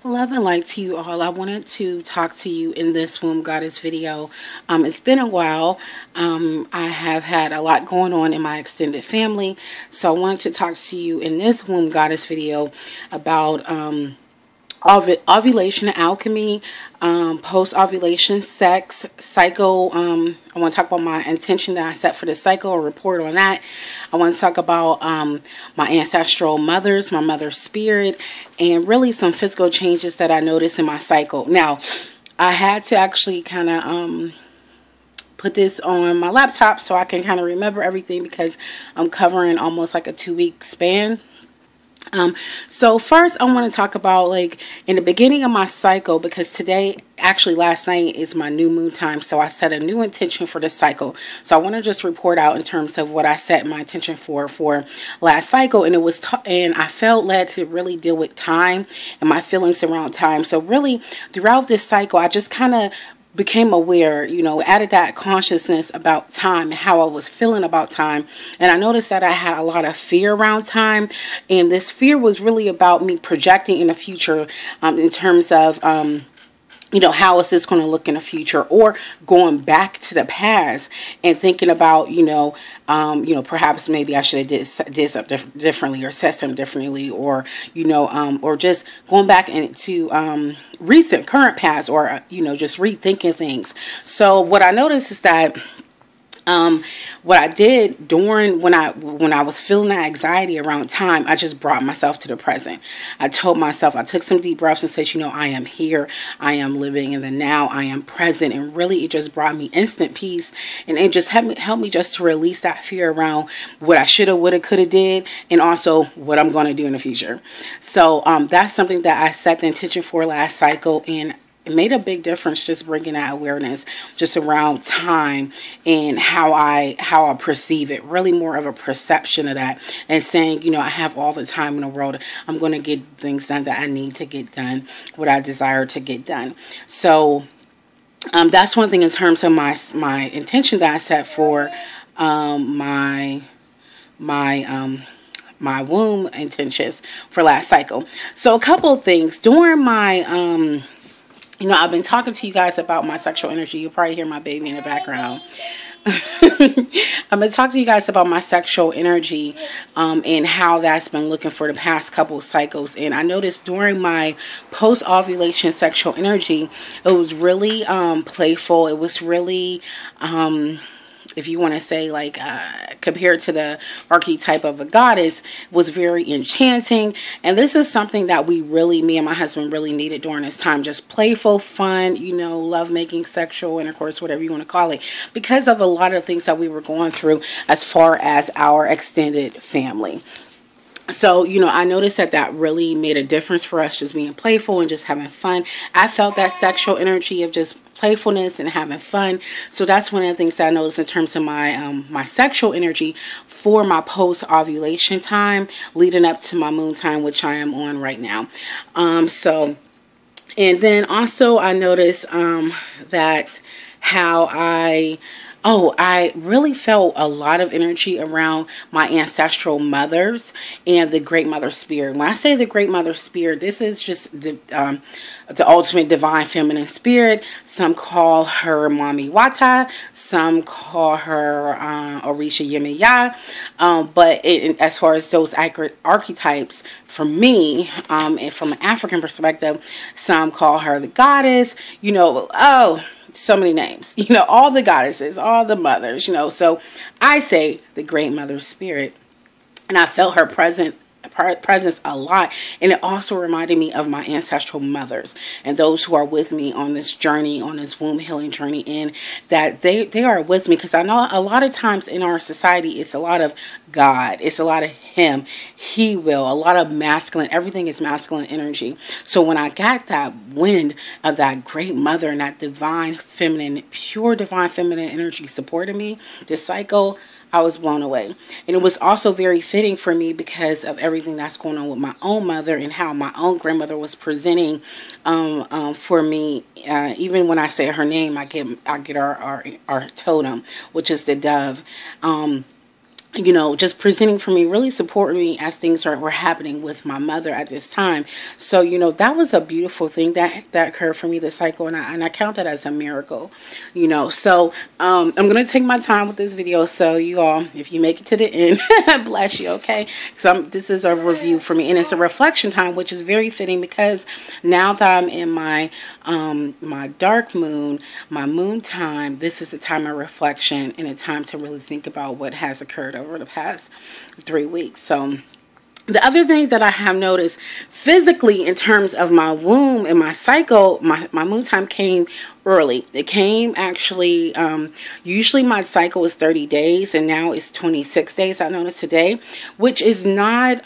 Love and light to you all. I wanted to talk to you in this Womb Goddess video. It's been a while. I have had a lot going on in my extended family. So I wanted to talk to you in this Womb Goddess video about Ovulation Alchemy, Post-Ovulation Sex, cycle. I want to talk about my intention that I set for the cycle, a report on that. I want to talk about my ancestral mothers, my mother spirit, and really some physical changes that I noticed in my cycle. Now, I had to actually kind of put this on my laptop so I can kind of remember everything because I'm covering almost like a 2-week span. So first I want to talk about like in the beginning of my cycle, because today, actually last night, is my new moon time. So I set a new intention for this cycle. So I want to just report out in terms of what I set my intention for last cycle. And it was, and I felt led to really deal with time and my feelings around time. So really throughout this cycle, I just kind of became aware, added that consciousness about time and how I was feeling about time. And I noticed that I had a lot of fear around time. And this fear was really about me projecting in the future in terms of, how is this going to look in the future, or going back to the past and thinking about, perhaps maybe I should have did something differently or said something differently, or, or just going back into recent current past, or, just rethinking things. So what I noticed is that what I did during when I was feeling that anxiety around time, I just brought myself to the present. I told myself, I took some deep breaths and said, I am here, I am living in the now, I am present. And really it just brought me instant peace, and it just helped me just to release that fear around what I should have, would have, could have did, and also what I'm going to do in the future. So that's something that I set the intention for last cycle, and it made a big difference just bringing that awareness just around time and how I perceive it. Really more of a perception of that, and saying, I have all the time in the world. I'm going to get things done that I need to get done, what I desire to get done. So that's one thing in terms of my intention that I set for my womb intentions for last cycle. So a couple of things during my I've been talking to you guys about my sexual energy. You'll probably hear my baby in the background. I've been talking to you guys about my sexual energy and how that's been looking for the past couple of cycles. And I noticed during my post-ovulation sexual energy, it was really playful. It was really if you want to say, like, compared to the archetype of a goddess, was very enchanting. And this is something that me and my husband really needed during this time. Just playful, fun, love-making, sexual intercourse, whatever you want to call it, because of a lot of things that we were going through as far as our extended family. So, I noticed that really made a difference for us, just being playful and just having fun. I felt that sexual energy of just playfulness and having fun. So that's one of the things that I noticed in terms of my sexual energy for my post-ovulation time, leading up to my moon time, which I am on right now. And then also I noticed that how I really felt a lot of energy around my ancestral mothers and the Great Mother Spirit. When I say the Great Mother Spirit, this is just the ultimate divine feminine spirit. Some call her Mami Wata. Some call her Orisha Yemiya. But as far as those archetypes, for me, and from an African perspective, some call her the goddess. So many names, all the goddesses, all the mothers, so I say the Great Mother Spirit, and I felt her presence a lot. And it also reminded me of my ancestral mothers and those who are with me on this journey, on this womb healing journey, and that they are with me, because I know a lot of times in our society it's a lot of God, it's a lot of him, he will, a lot of masculine, everything is masculine energy. So when I got that wind of that great mother and that divine feminine, pure divine feminine energy supporting me this cycle, I was blown away. And it was also very fitting for me because of everything that's going on with my own mother and how my own grandmother was presenting for me. Even when I say her name, I get our totem, which is the dove. you know, just presenting for me, really supporting me as things were happening with my mother at this time. So, you know, that was a beautiful thing that occurred for me this cycle, and I count that as a miracle, you know. So I'm gonna take my time with this video, so you all, if you make it to the end, bless you, okay? So this is a review for me, and it's a reflection time, which is very fitting because now that I'm in my my dark moon, my moon time, this is a time of reflection and a time to really think about what has occurred over the past 3 weeks. So the other thing that I have noticed physically in terms of my womb and my cycle, my moon time came early. It came actually, usually my cycle is 30 days and now it's 26 days. I noticed today, which is not,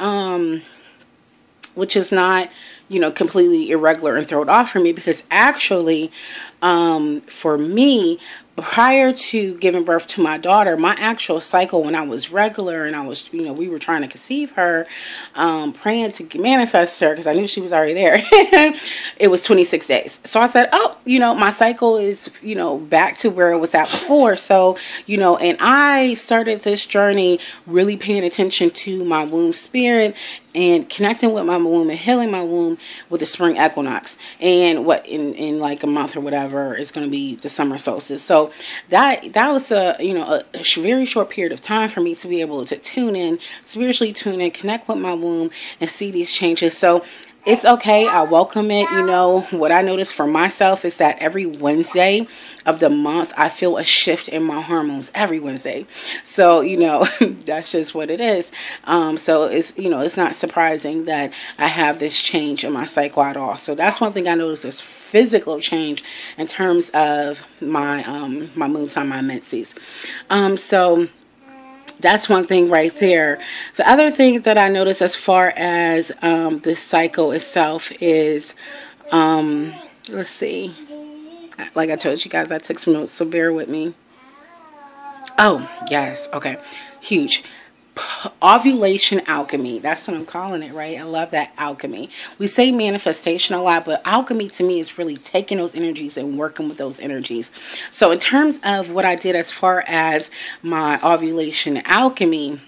you know, completely irregular and thrown off for me, because actually, for me, prior to giving birth to my daughter, my actual cycle when I was regular and I was, you know, we were trying to conceive her, praying to manifest her because I knew she was already there. It was 26 days. So I said, oh, you know, my cycle is, you know, back to where it was at before. So, you know, and I started this journey really paying attention to my womb spirit and connecting with my womb and healing my womb with the spring equinox, and what in like a month or whatever is going to be the summer solstice. So that was a, you know, a very short period of time for me to be able to tune in, spiritually tune in, connect with my womb and see these changes. So it's okay. I welcome it. You know, what I notice for myself is that every Wednesday of the month, I feel a shift in my hormones every Wednesday. So, you know, that's just what it is. So it's, you know, it's not surprising that I have this change in my cycle at all. So that's one thing I noticed, is physical change in terms of my, my moon time, my menses. So that's one thing right there. The other thing that I noticed as far as this cycle itself is, let's see. Like I told you guys, I took some notes, so bear with me. Oh, yes. Okay. Huge. Ovulation alchemy. That's what I'm calling it, right? I love that, alchemy. We say manifestation a lot, but alchemy to me is really taking those energies and working with those energies. So in terms of what I did as far as my ovulation alchemy,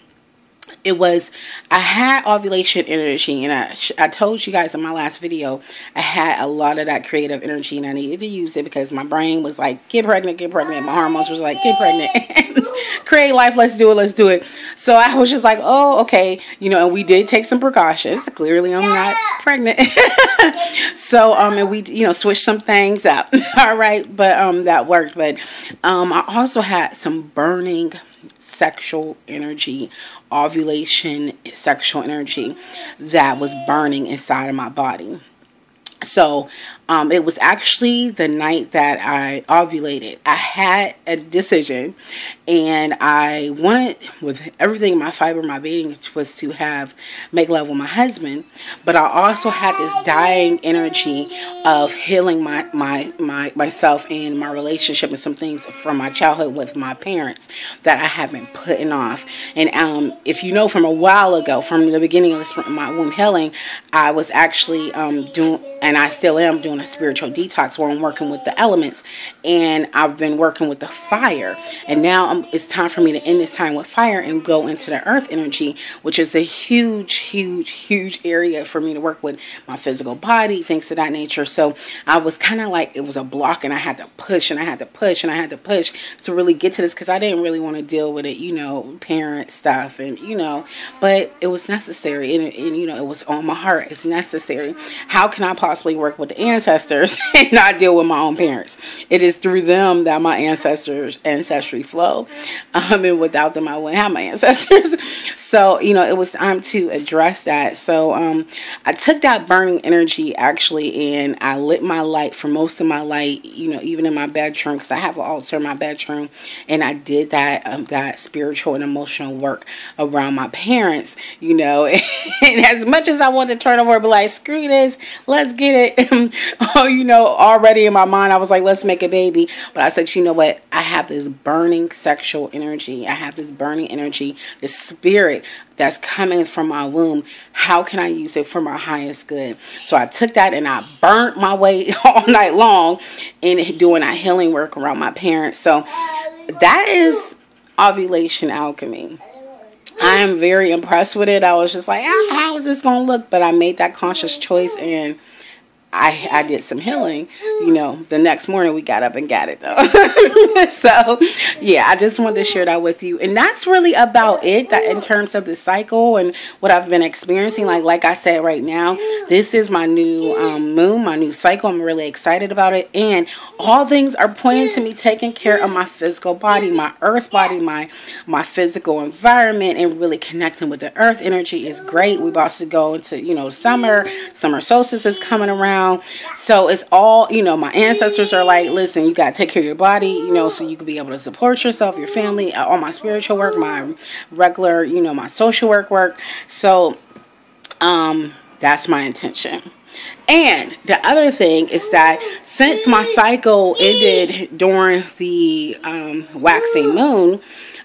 it was, I had ovulation energy, and I told you guys in my last video, I had a lot of that creative energy and I needed to use it because my brain was like, get pregnant, get pregnant. My hormones was like, get pregnant, create life, let's do it. So I was just like, oh, okay, you know, and we did take some precautions. Clearly I'm not pregnant. So, and we, you know, switched some things up. All right. But, that worked. But, I also had some burning sexual energy, ovulation sexual energy that was burning inside of my body. So it was actually the night that I ovulated. I had a decision, and I wanted, with everything, my fiber, my being, was to make love with my husband. But I also had this dying energy of healing myself and my relationship and some things from my childhood with my parents that I had been putting off. And if you know, from a while ago, from the beginning of my womb healing, I was actually doing, and I still am doing, a spiritual detox where I'm working with the elements, and I've been working with the fire, and now it's time for me to end this time with fire and go into the earth energy, which is a huge area for me to work with my physical body, things of that nature. So I was kind of like, it was a block, and I had to push and I had to push and I had to push to really get to this, because I didn't really want to deal with it, you know, parent stuff, and you know, but it was necessary, and you know, it was on my heart. It's necessary. How can I possibly work with the ancestors and not deal with my own parents? It is through them that my ancestry flow, and without them I wouldn't have my ancestors. So, you know, it was time to address that. So I took that burning energy actually, and I lit my light for most of my light, you know, even in my bedroom, because I have an altar in my bedroom, and I did that that spiritual and emotional work around my parents, you know. And as much as I wanted to turn over and be like, screw this, let's get it, oh, you know, already in my mind I was like, let's make a baby. But I said, you know what, I have this burning sexual energy, I have this burning energy, this spirit that's coming from my womb. How can I use it for my highest good? So I took that and I burnt my way all night long in doing that healing work around my parents. So that is ovulation alchemy. I am very impressed with it. I was just like, how is this going to look? But I made that conscious choice, and I did some healing. You know, the next morning we got up and got it though. So yeah, I just wanted to share that with you. And that's really about it, that in terms of the cycle and what I've been experiencing. Like I said, right now, this is my new moon, my new cycle. I'm really excited about it. And all things are pointing to me taking care of my physical body, my earth body, my physical environment, and really connecting with the earth energy is great. We're about to go into, you know, summer solstice is coming around. So it's all, you know, my ancestors are like, listen, you got to take care of your body, you know, so you can be able to support yourself, your family, all my spiritual work, my regular, you know, my social work. So that's my intention. And the other thing is that since my cycle ended during the waxing moon,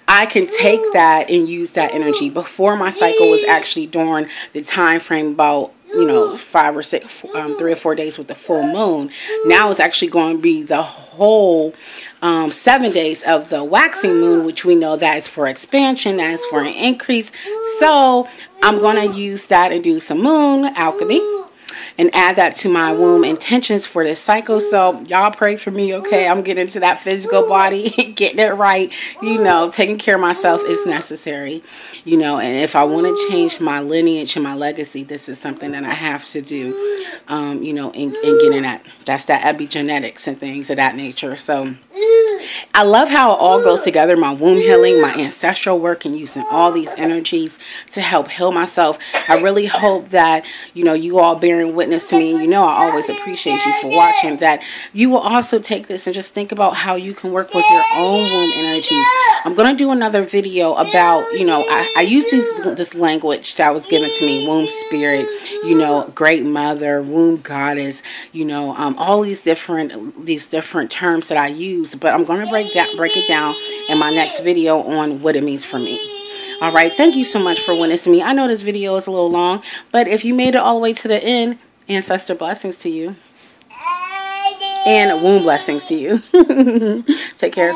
I can take that and use that energy. Before my cycle was actually during the time frame about, you know, 5 or 6, 3 or 4 days with the full moon. Now it's actually going to be the whole 7 days of the waxing moon, which we know that is for expansion, that is for an increase. So I'm going to use that and do some moon alchemy and add that to my womb intentions for this cycle. So y'all pray for me, okay? I'm getting into that physical body, getting it right. You know, taking care of myself is necessary, you know, and if I want to change my lineage and my legacy, this is something that I have to do, you know, and getting that's that epigenetics and things of that nature. So I love how it all goes together, my womb healing, my ancestral work, and using all these energies to help heal myself. I really hope that, you know, you all bearing witness to me, you know, I always appreciate you for watching, that you will also take this and just think about how you can work with your own womb energies. I'm going to do another video about, you know, I use this language that was given to me, womb spirit, you know, great mother, womb goddess, you know, all these different terms that I use, but I'm going to break it down in my next video on what it means for me. All right, thank you so much for witnessing me. I know this video is a little long, but if you made it all the way to the end, ancestor blessings to you and womb blessings to you. Take care.